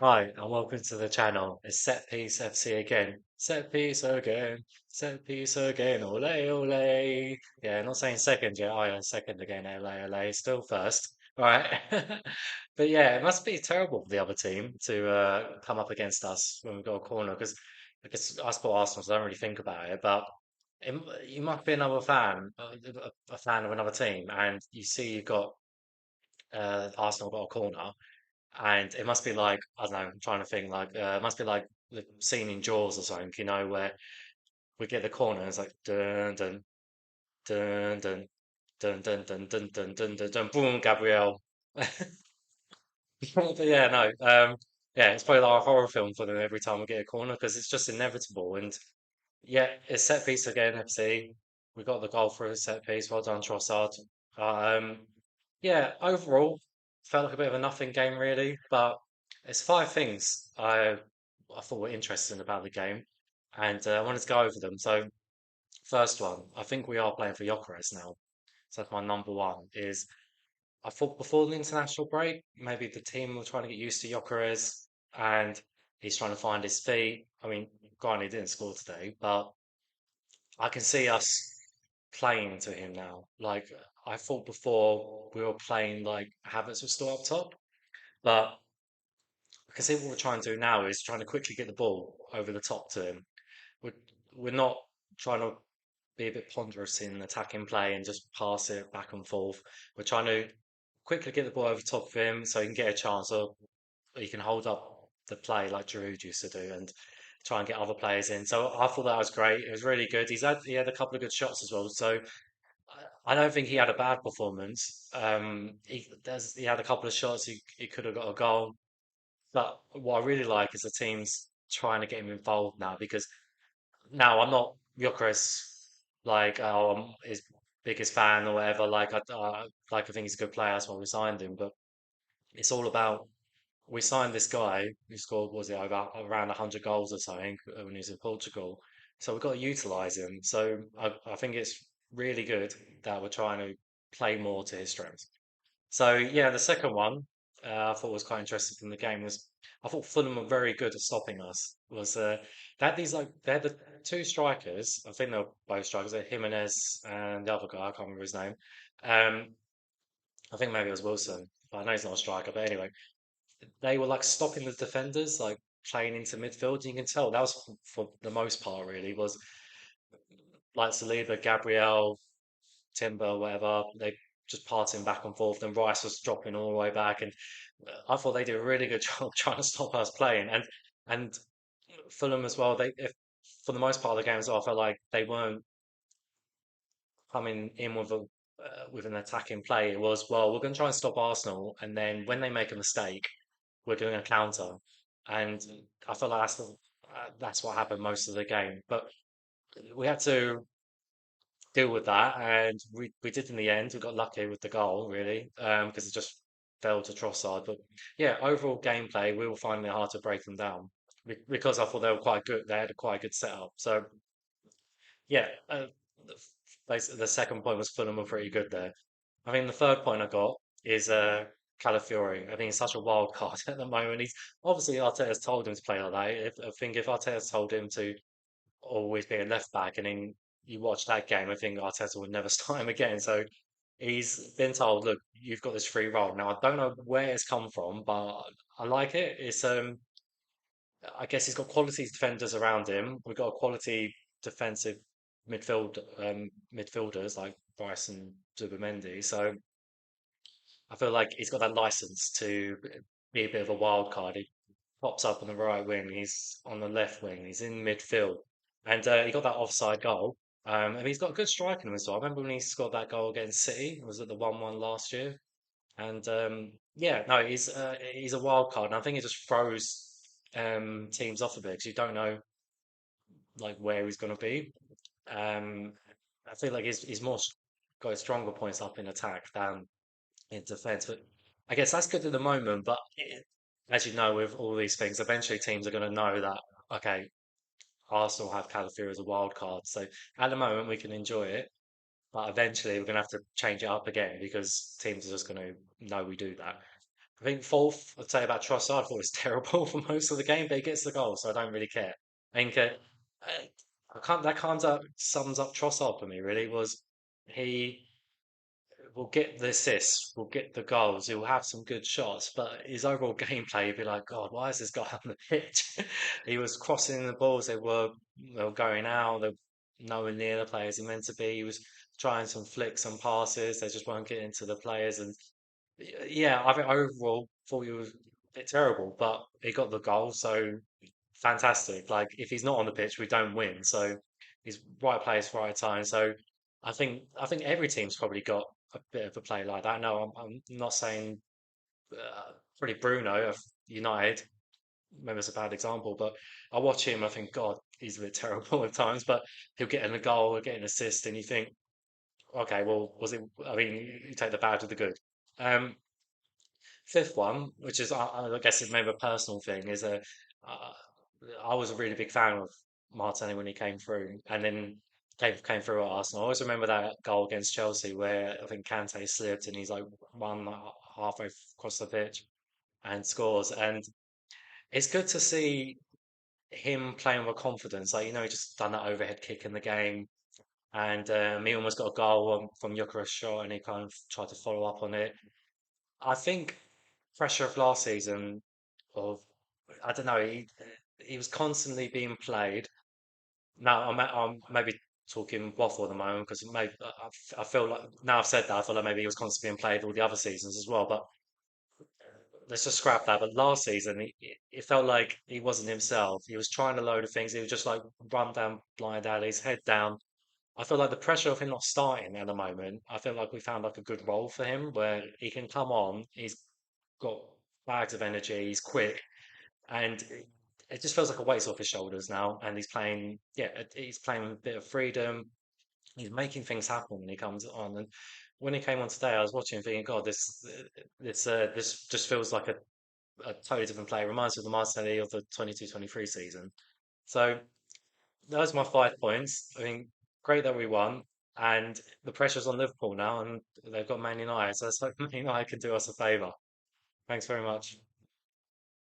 Hi, and welcome to the channel. It's Set Piece FC again. Set piece again. Set piece again. Ole, ole. Yeah, not saying second yet. I second again. Ole, ole. Still first. All right. But yeah, it must be terrible for the other team to come up against us when we got a corner because I guess I support Arsenal, so I don't really think about it. But you must be another fan, a fan of another team, and you see you've got Arsenal got a corner. And it must be like, I don't know, I'm trying to think like it must be like the scene in Jaws or something, where we get the corner and it's like dun dun dun dun dun dun dun dun dun dun dun, dun boom, Gabrielle. But yeah, no, yeah, it's probably like a horror film for them every time we get a corner because it's just inevitable. And yeah, it's set piece again, FC. We got the goal for a set piece. Well done, Trossard. Um, yeah, overall, felt like a bit of a nothing game, really. But it's five things I thought were interesting about the game, and I wanted to go over them. So, first one, I think we are playing for Gyökeres now. So that's my number one. Is I thought before the international break, maybe the team were trying to get used to Gyökeres, and he's trying to find his feet. I mean, granted, he didn't score today, but I can see us playing to him now. Like I thought before, we were playing like Havertz was still up top, but I can see what we're trying to do now is trying to quickly get the ball over the top to him. We're we're not trying to be a bit ponderous in attacking play and just pass it back and forth. We're trying to quickly get the ball over top of him so he can get a chance or he can hold up the play like Giroud used to do and try and get other players in. So I thought that was great. It was really good. He had a couple of good shots as well. So I don't think he had a bad performance. He had a couple of shots. He could have got a goal. But what I really like is the team's trying to get him involved now because now I'm not Gyökeres like I'm his biggest fan or whatever. Like I think he's a good player. That's why we signed him. But it's all about we signed this guy who scored was it over around 100 goals or something when he was in Portugal. So we've got to utilize him. So I think it's really good that we're trying to play more to his strengths. So yeah, the second one I thought was quite interesting in the game was I thought Fulham were very good at stopping us. Was they had these like they had the two strikers. I think they were both strikers. Jimenez and the other guy. I can't remember his name. Um, I think maybe it was Wilson, but I know he's not a striker. But anyway, they were like stopping the defenders, like playing into midfield. You can tell that was for the most part really was like Saliba, Gabriel, Timber, whatever. They just passing back and forth. And Rice was dropping all the way back, and I thought they did a really good job trying to stop us playing. And Fulham as well. For the most part of the game as well, I felt like they weren't coming in with an attacking play. It was well, we're going to try and stop Arsenal, and then when they make a mistake, we're going to counter. And I felt like that's what happened most of the game. But we had to deal with that, and we did in the end. We got lucky with the goal, really, because it just fell to Trossard. But yeah, overall gameplay, we were finding it hard to break them down because I thought they were quite good. They had a quite good setup. So yeah, the second point was Fulham were pretty good there. I think the third point I got is Calafiori. I think he's such a wild card at the moment. He's obviously Arteta's told him to play like that. I think if Arteta's told him to always be a left back, and then you watch that game, I think Arteta would never start him again. So he's been told, look, you've got this free role. Now I don't know where it's come from, but I like it. It's I guess he's got quality defenders around him. We've got a quality defensive midfielders like Bryce and Zubimendi. So I feel like he's got that license to be a bit of a wild card. He pops up on the right wing, he's on the left wing, he's in midfield, and he got that offside goal. And he's got good striking him as well. I remember when he scored that goal against City, it was at the 1-1 last year. And yeah, no, he's a wild card, and I think it just throws teams off a bit because you don't know like where he's going to be. Um, I feel like he's got his stronger points up in attack than in defence. But I guess that's good at the moment. But as you know, with all these things, eventually teams are going to know that okay, Arsenal have Calafiori as a wild card. So at the moment we can enjoy it, but eventually we're going to have to change it up again because teams are just going to know we do that. I think fourth, I'd say about Trossard. I thought it was terrible for most of the game, but he gets the goal, so I don't really care. I think I can't, that kind of sums up Trossard for me, really, was he will get the assists, will get the goals, he'll have some good shots, but his overall gameplay, you'd be like, God, why is this guy on the pitch? He was crossing the balls, they were going out, they were nowhere near the players he meant to be. He was trying some flicks and passes, they just weren't getting to the players. And yeah, I think overall thought he was a bit terrible, but he got the goal, so fantastic. Like if he's not on the pitch, we don't win. So he's right place, right time. So I think every team's probably got a bit of a play like that. No, I'm not saying probably Bruno of United. Maybe it's a bad example, but I watch him. I think God, he's a bit terrible at times, but he'll get in a goal, he'll get an assist, and you think, okay, well, was it? I mean, you take the bad with the good. Um, Fifth one, which is I guess it's maybe a personal thing, is uh, I was a really big fan of Martinelli when he came through, and then came through at Arsenal. I always remember that goal against Chelsea where I think Kante slipped and he's like run like halfway across the pitch and scores. And it's good to see him playing with confidence. Like he just done that overhead kick in the game, and he almost got a goal from Gyökeres shot, and he kind of tried to follow up on it. I think pressure of last season of I don't know he was constantly being played. Now I'm maybe talking waffle at the moment because maybe I feel like now I've said that I feel like maybe he was constantly being played all the other seasons as well. But let's just scrap that. But last season it felt like he wasn't himself. He was trying a load of things. He was just like run down blind alleys, head down. I feel like the pressure of him not starting at the moment, I feel like we found like a good role for him where he can come on, he's got bags of energy, he's quick, and it just feels like a weight's off his shoulders now. And he's playing, yeah, he's playing with a bit of freedom. He's making things happen when he comes on. And when he came on today, I was watching, thinking, God, this just feels like a totally different player. Reminds me of the Martinelli of the 22-23 season. So those are my 5 points. I mean, great that we won, and the pressure's on Liverpool now, and they've got Man United. So let's hope Man United can do us a favour. Thanks very much.